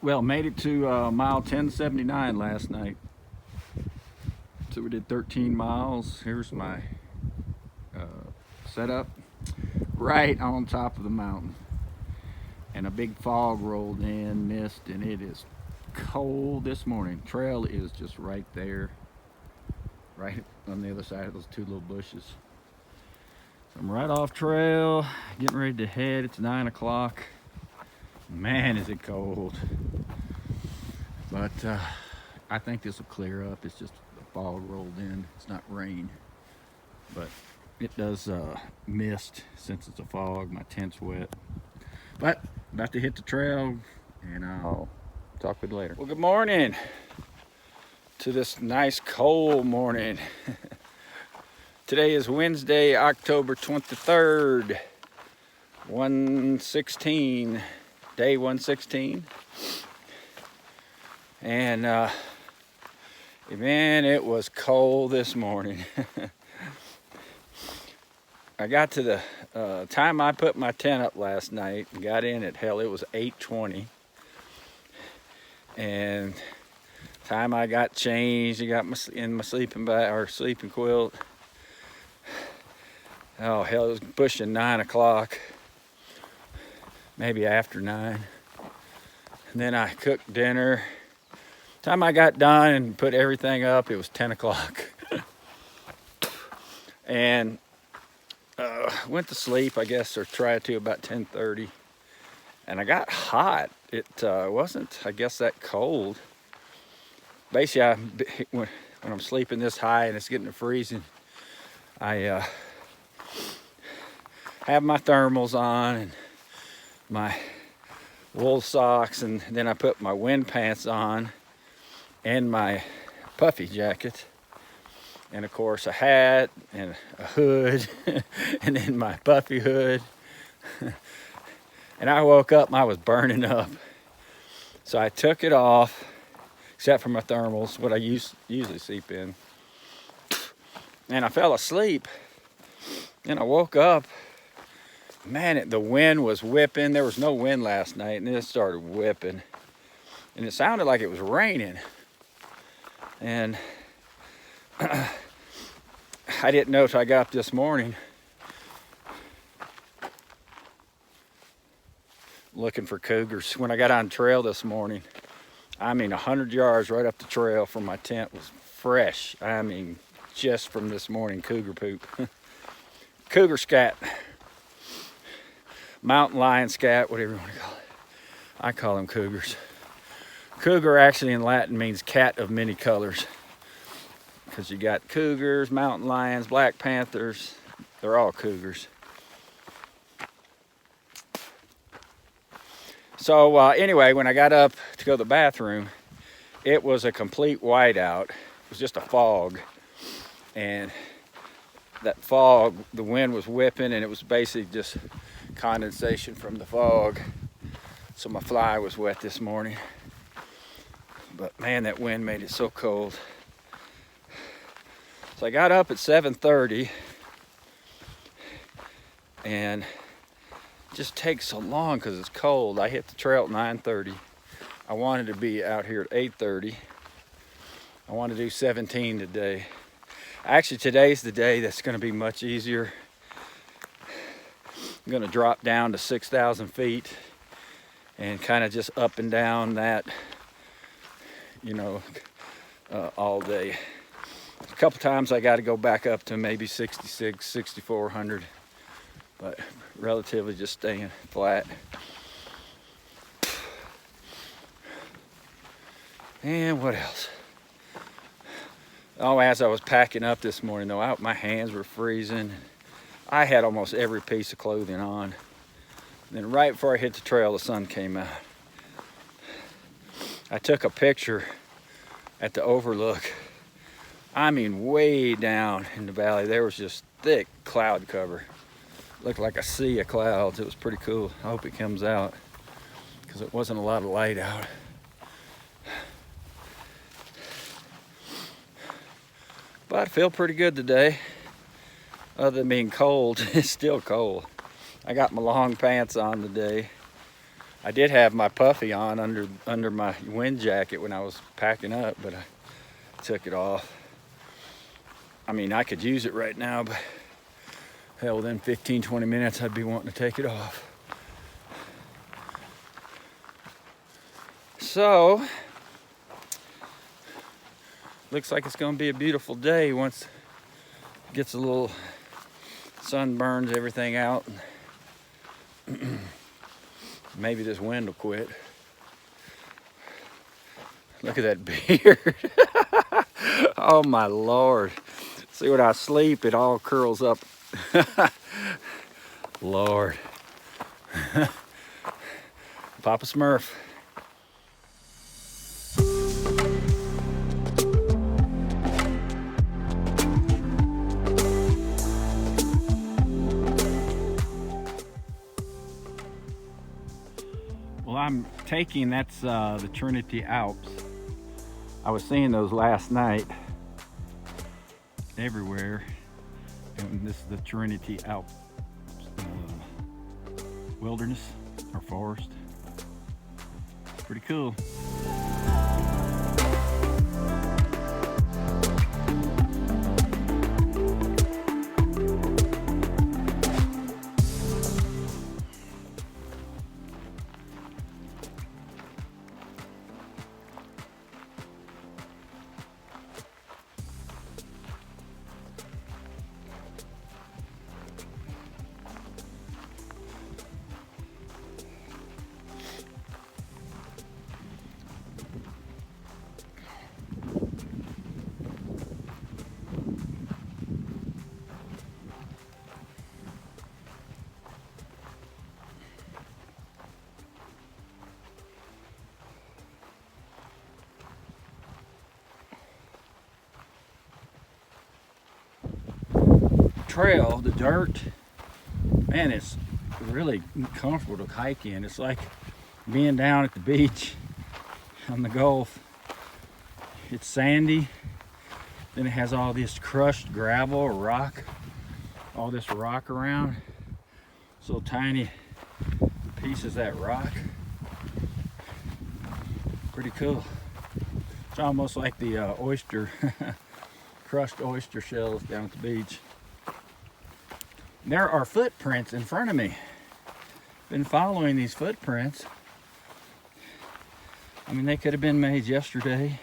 Well, made it to mile 1079 last night. So we did 13 miles. Here's my setup right on top of the mountain. And a big fog rolled in, mist, and it is cold this morning. Trail is just right there, right on the other side of those two little bushes. So I'm right off trail, getting ready to head. It's 9 o'clock. Man, is it cold. But I think this will clear up. It's just the fog rolled in. It's not rain, but it does mist since it's a fog. My tent's wet. But about to hit the trail, and I'll talk with you later. Well, good morning to this nice cold morning. Today is Wednesday, October 23rd, 116, day 116. And man, it was cold this morning. I got to the time I put my tent up last night and got in at hell, it was 8:20. And time I got changed, I got in my sleeping bag or sleeping quilt. Oh hell, it was pushing 9 o'clock, maybe after 9. And then I cooked dinner. Time I got done and put everything up, it was 10 o'clock. And went to sleep, I guess, or tried to, about 10:30. And I got hot. It wasn't, I guess, that cold. Basically, when I'm sleeping this high and it's getting to freezing, I have my thermals on and my wool socks, and then I put my wind pants on and my puffy jacket, and of course a hat and a hood and then my puffy hood. And I woke up and I was burning up, so I took it off except for my thermals, what I usually sleep in, and I fell asleep. And I woke up, man, the wind was whipping. There was no wind last night, and it started whipping, and it sounded like it was raining. And I didn't know till I got up this morning looking for cougars. When I got on trail this morning, I mean 100 yards right up the trail from my tent was fresh. I mean, just from this morning, cougar poop. Cougar scat. Mountain lion scat, whatever you want to call it. I call them cougars. Cougar actually in Latin means cat of many colors, because you got cougars, mountain lions, black panthers. They're all cougars. So anyway, when I got up to go to the bathroom, it was a complete whiteout. It was just a fog. And that fog, the wind was whipping, and it was basically just condensation from the fog. So my fly was wet this morning. But man, that wind made it so cold. So I got up at 7:30, and it just takes so long because it's cold. I hit the trail at 9:30. I wanted to be out here at 8:30. I want to do 17 today. Actually, today's the day that's going to be much easier. I'm going to drop down to 6,000 feet and kind of just up and down that, all day. A couple times I got to go back up to maybe 66, 6,400, but relatively just staying flat. And what else? Oh, as I was packing up this morning, though, my hands were freezing. I had almost every piece of clothing on. And then right before I hit the trail, the sun came out. I took a picture at the overlook. I mean, way down in the valley, there was just thick cloud cover. Looked like a sea of clouds. It was pretty cool. I hope it comes out, because it wasn't a lot of light out. But I feel pretty good today. Other than being cold, it's still cold. I got my long pants on today. I did have my puffy on under my wind jacket when I was packing up, but I took it off. I mean, I could use it right now, but hell, within 15-20 minutes I'd be wanting to take it off. So looks like it's gonna be a beautiful day once it gets a little sun, burns everything out. Maybe this wind will quit. Look at that beard. Oh my Lord. See, when I sleep, it all curls up. Lord. Papa Smurf. Well, I'm taking, that's the Trinity Alps. I was seeing those last night everywhere, and this is the Trinity Alps wilderness or forest. Pretty cool. Trail, the dirt, man, it's really comfortable to hike in. It's like being down at the beach on the Gulf. It's sandy, then it has all this crushed gravel or rock, all this rock around, so tiny pieces of that rock. Pretty cool. It's almost like the oyster, crushed oyster shells down at the beach. There are footprints in front of me. Been following these footprints. I mean, they could have been made yesterday.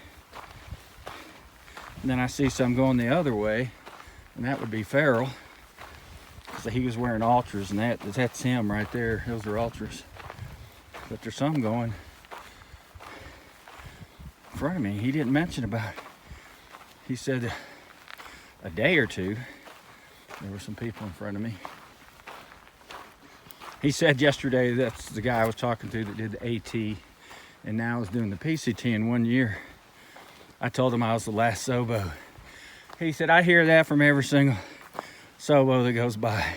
And then I see some going the other way, and that would be Farrell. So he was wearing ultras, and that's him right there. Those are ultras. But there's some going in front of me. He didn't mention about it. He said a day or two there were some people in front of me. He said yesterday that's the guy I was talking to that did the AT and now is doing the PCT in 1 year. I told him I was the last Sobo. He said, I hear that from every single Sobo that goes by.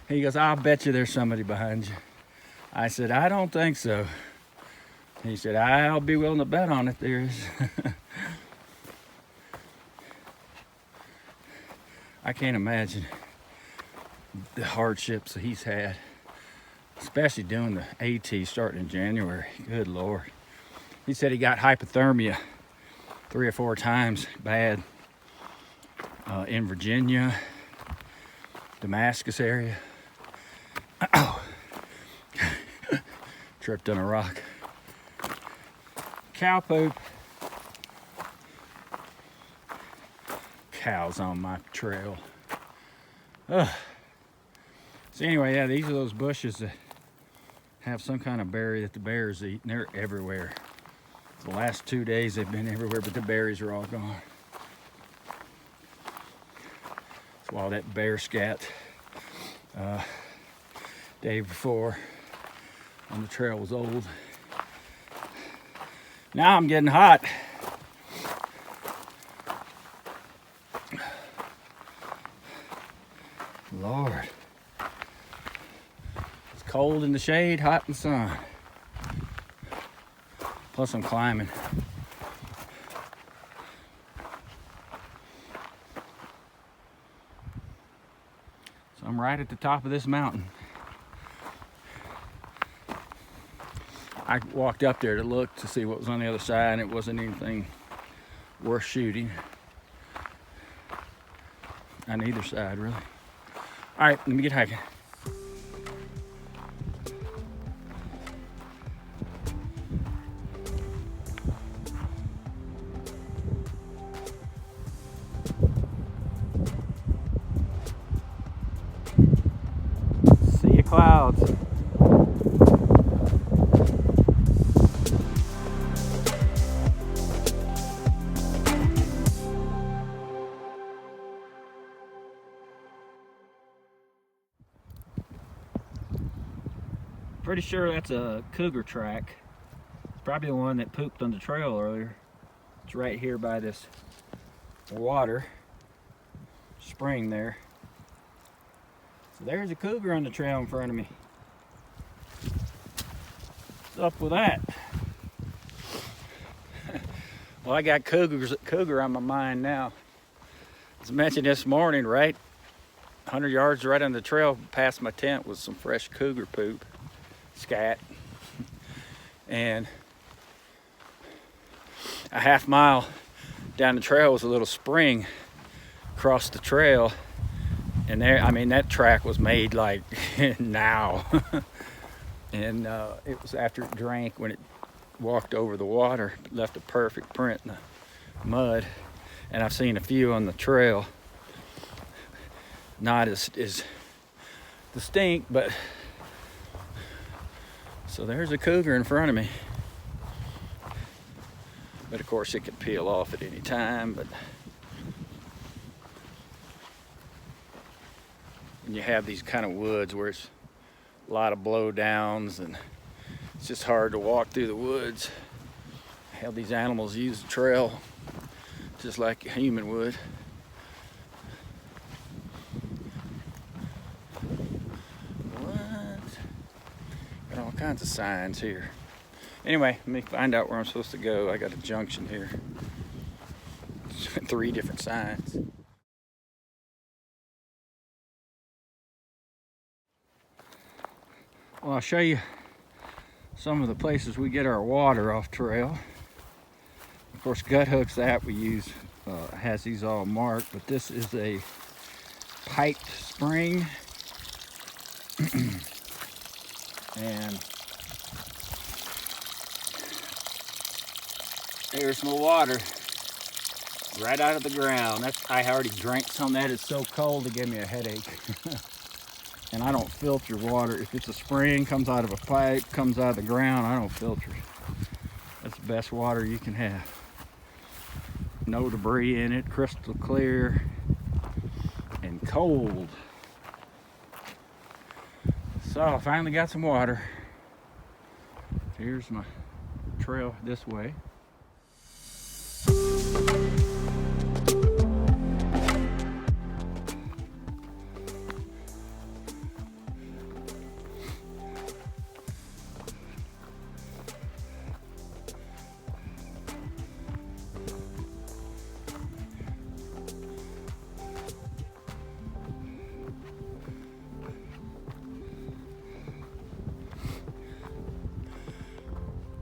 He goes, I'll bet you there's somebody behind you. I said, I don't think so. He said, I'll be willing to bet on it there is. I can't imagine the hardships that he's had, especially doing the AT starting in January. Good Lord. He said he got hypothermia 3 or 4 times bad in Virginia, Damascus area. Oh. Tripped on a rock. Cow poop. Cows on my trail. Ugh. So anyway, yeah, these are those bushes that have some kind of berry that the bears eat, and they're everywhere. The last 2 days they've been everywhere, but the berries are all gone. So all that bear scat day before on the trail was old. Now I'm getting hot. Lord. It's cold in the shade, hot in the sun. Plus I'm climbing. So I'm right at the top of this mountain. I walked up there to look to see what was on the other side, and it wasn't anything worth shooting on either side, really. All right, let me get hiking. See you, clouds. Pretty sure that's a cougar track. It's probably the one that pooped on the trail earlier. It's right here by this water spring there. So there's a cougar on the trail in front of me. What's up with that? Well, I got cougar on my mind now. As mentioned this morning, right 100 yards right on the trail past my tent was some fresh cougar poop. Scat. And a half mile down the trail was a little spring across the trail, and there, I mean, that track was made like now. And it was after it drank, when it walked over the water, it left a perfect print in the mud. And I've seen a few on the trail, not as distinct, but so there's a cougar in front of me. But of course it could peel off at any time. But when you have these kind of woods where it's a lot of blowdowns and it's just hard to walk through the woods, how these animals use the trail just like a human would. All kinds of signs here. Anyway, let me find out where I'm supposed to go. I got a junction here. 3 different signs. Well, I'll show you some of the places we get our water off trail. Of course, Gut Hooks that we use has these all marked, but this is a piped spring. And there's my water right out of the ground. I already drank some of that. It's so cold it gave me a headache. And I don't filter water. If it's a spring, comes out of a pipe, comes out of the ground, I don't filter it. That's the best water you can have. No debris in it, crystal clear and cold. So I finally got some water. Here's my trail this way.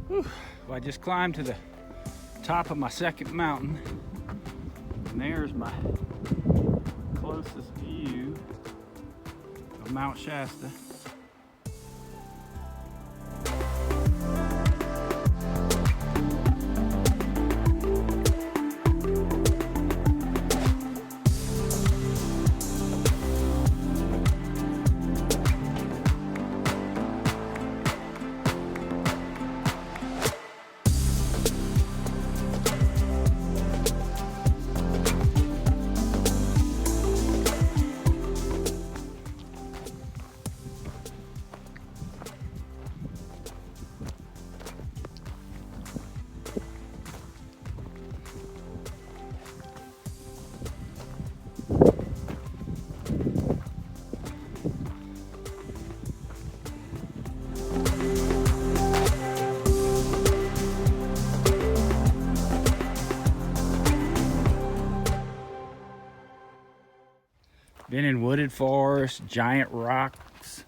Whew. Well, I just climbed to the top of my second mountain, and there's my closest view of Mount Shasta. Been in wooded forest, giant rocks.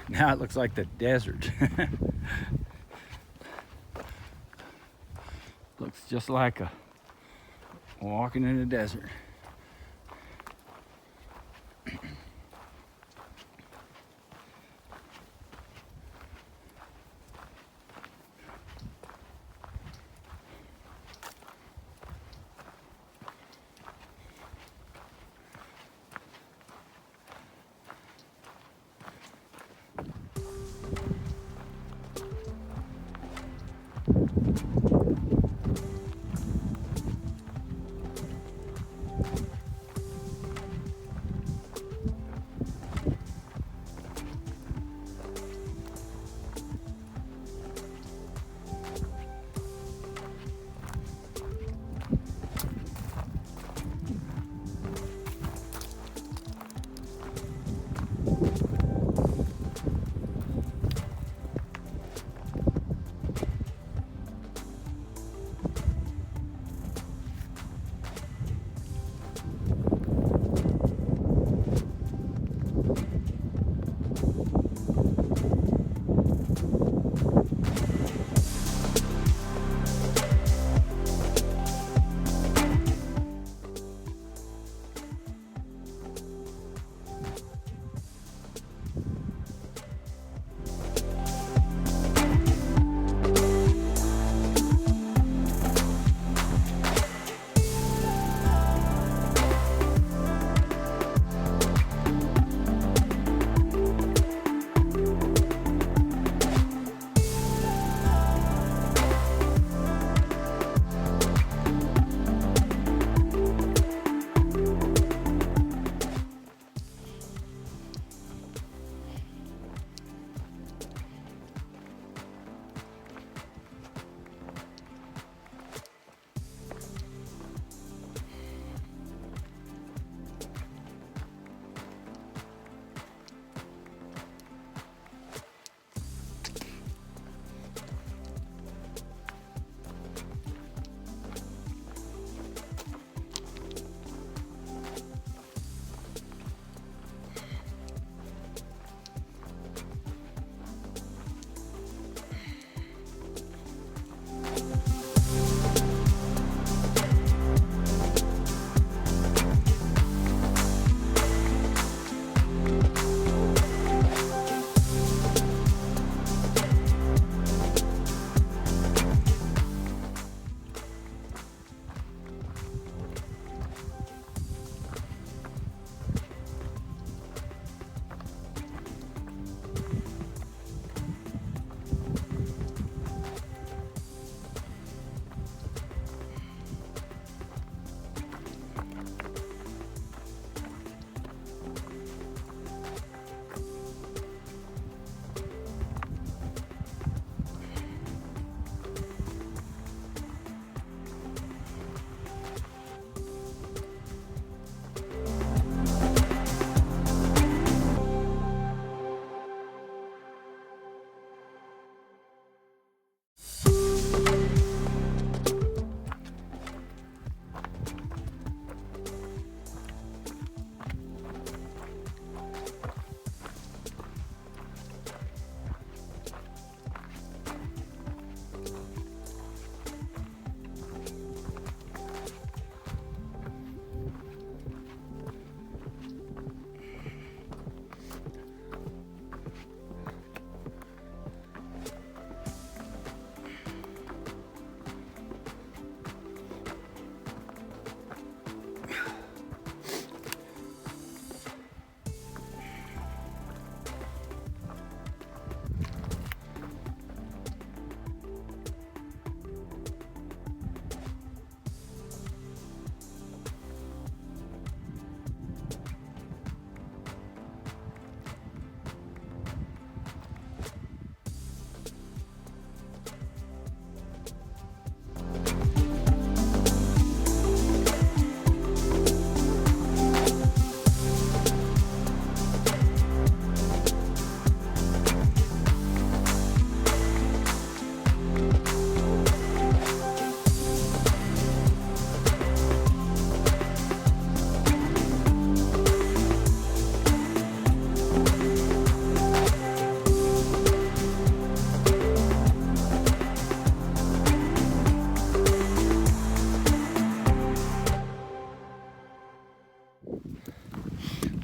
Now it looks like the desert. Looks just like a walking in the desert.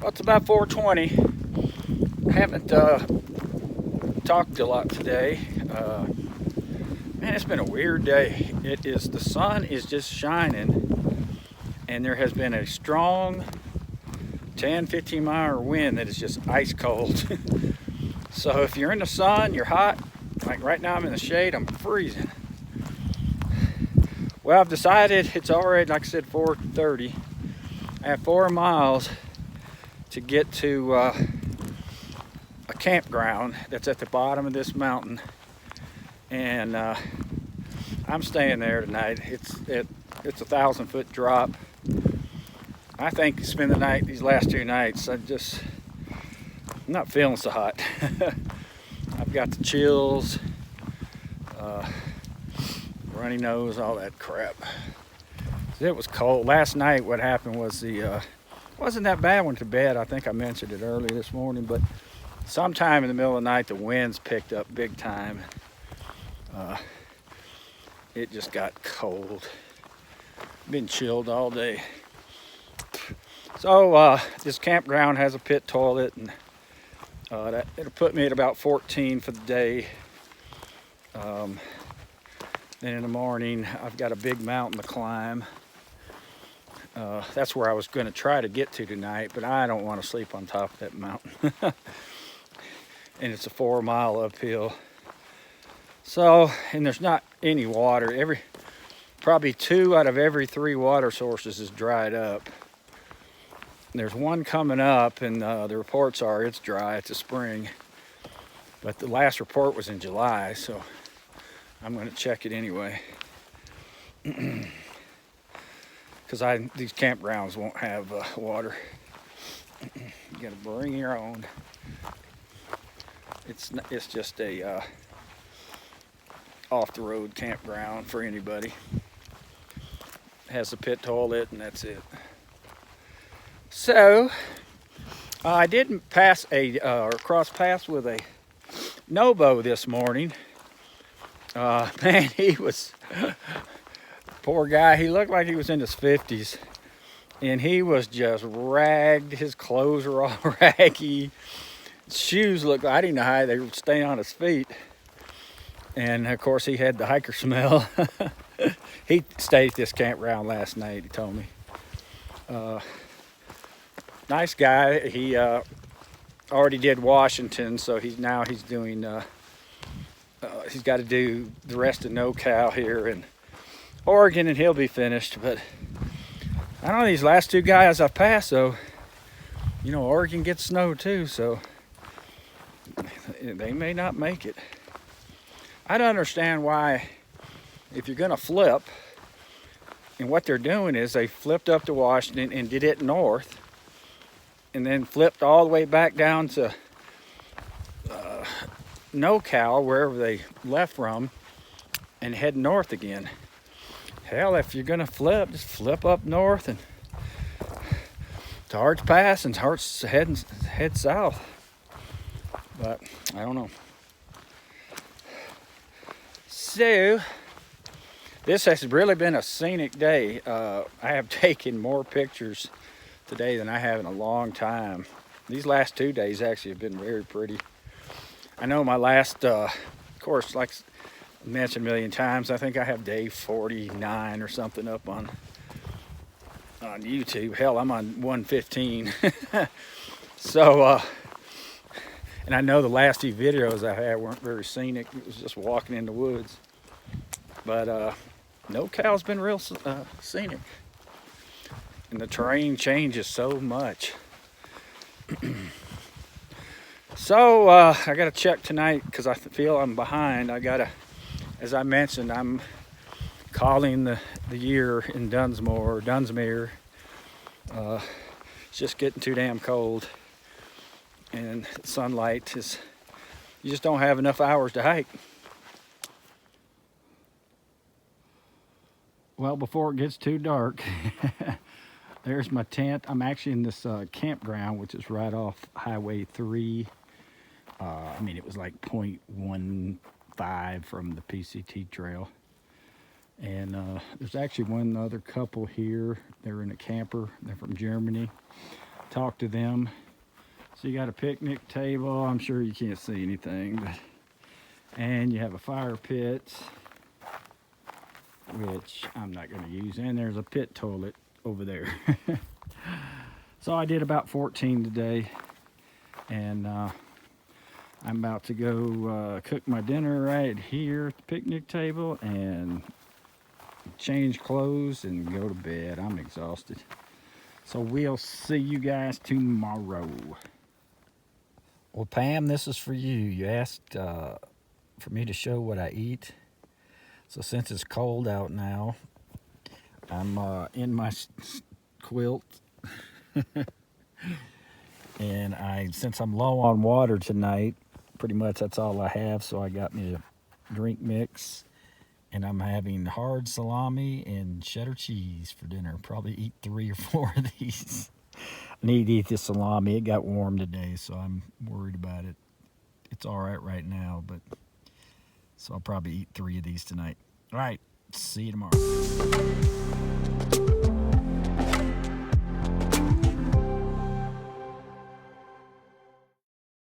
Well, it's about 4:20. Haven't talked a lot today. Man, it's been a weird day. The sun is just shining, and there has been a strong 10-15 mile wind that is just ice cold. So if you're in the sun, you're hot. Like right now I'm in the shade, I'm freezing. Well, I've decided it's already, like I said, 4:30. I have 4 miles to get to a campground that's at the bottom of this mountain, and I'm staying there tonight. It's a 1,000-foot drop. I think spend the night these last 2 nights. I'm not feeling so hot. I've got the chills, runny nose, all that crap. It was cold last night. What happened was wasn't that bad. Went to bed. I think I mentioned it earlier this morning, but sometime in the middle of the night the winds picked up big time. It just got cold. Been chilled all day. So this campground has a pit toilet, and it'll put me at about 14 for the day. Then in the morning I've got a big mountain to climb. That's where I was going to try to get to tonight, but I don't want to sleep on top of that mountain. And it's a 4 mile uphill. So, and there's not any water. Probably 2 out of every 3 water sources is dried up. There's one coming up, and the reports are it's dry. It's a spring, but the last report was in July, so I'm going to check it anyway. Because these campgrounds won't have water. You got to bring your own. It's just a off-the-road campground for anybody. Has a pit toilet, and that's it. So I did pass or cross paths with a Nobo this morning. Man, he was poor guy. He looked like he was in his 50s, and he was just ragged. His clothes were all raggy. Shoes looked, I didn't know how they would stay on his feet. And of course he had the hiker smell. He stayed at this campground last night, he told me. Nice guy. He already did Washington, so he's doing he's got to do the rest of NoCal here in Oregon, and he'll be finished. But I don't know, these last 2 guys I've passed, so you know, Oregon gets snow too, so they may not make it. I don't understand why, if you're gonna flip, and what they're doing is they flipped up to Washington and did it north, and then flipped all the way back down to NoCal, wherever they left from, and head north again. Hell, if you're gonna flip, just flip up north and to Hart's Pass, and Hart's head south. But I don't know. So this has really been a scenic day. I have taken more pictures today than I have in a long time. These last 2 days actually have been very pretty. I know my last, of course, like I mentioned a million times, I think I have day 49 or something up on YouTube. Hell, I'm on 115. So, and I know the last few videos I had weren't very scenic. It was just walking in the woods. But NoCal's been real scenic. And the terrain changes so much. So I got to check tonight because I feel I'm behind. As I mentioned, I'm calling the year in Dunsmuir. It's just getting too damn cold. And sunlight you just don't have enough hours to hike. Well, before it gets too dark, there's my tent. I'm actually in this campground, which is right off Highway 3. I mean, it was like 0.15 from the PCT trail. And there's actually one other couple here. They're in a camper. They're from Germany. talk to them. So you got a picnic table. I'm sure you can't see anything, but, and you have a fire pit, which I'm not going to use, and there's a pit toilet over there. So I did about 14 today, and I'm about to go cook my dinner right here at the picnic table and change clothes and go to bed. I'm exhausted. So we'll see you guys tomorrow. Well, Pam, this is for you. You asked for me to show what I eat. So since it's cold out now, I'm in my quilt. And since I'm low on water tonight, pretty much that's all I have. So I got me a drink mix, and I'm having hard salami and cheddar cheese for dinner. Probably eat 3 or 4 of these. I need to eat this salami. It got warm today, so I'm worried about it. It's all right now, but so I'll probably eat 3 of these tonight. All right, see you tomorrow.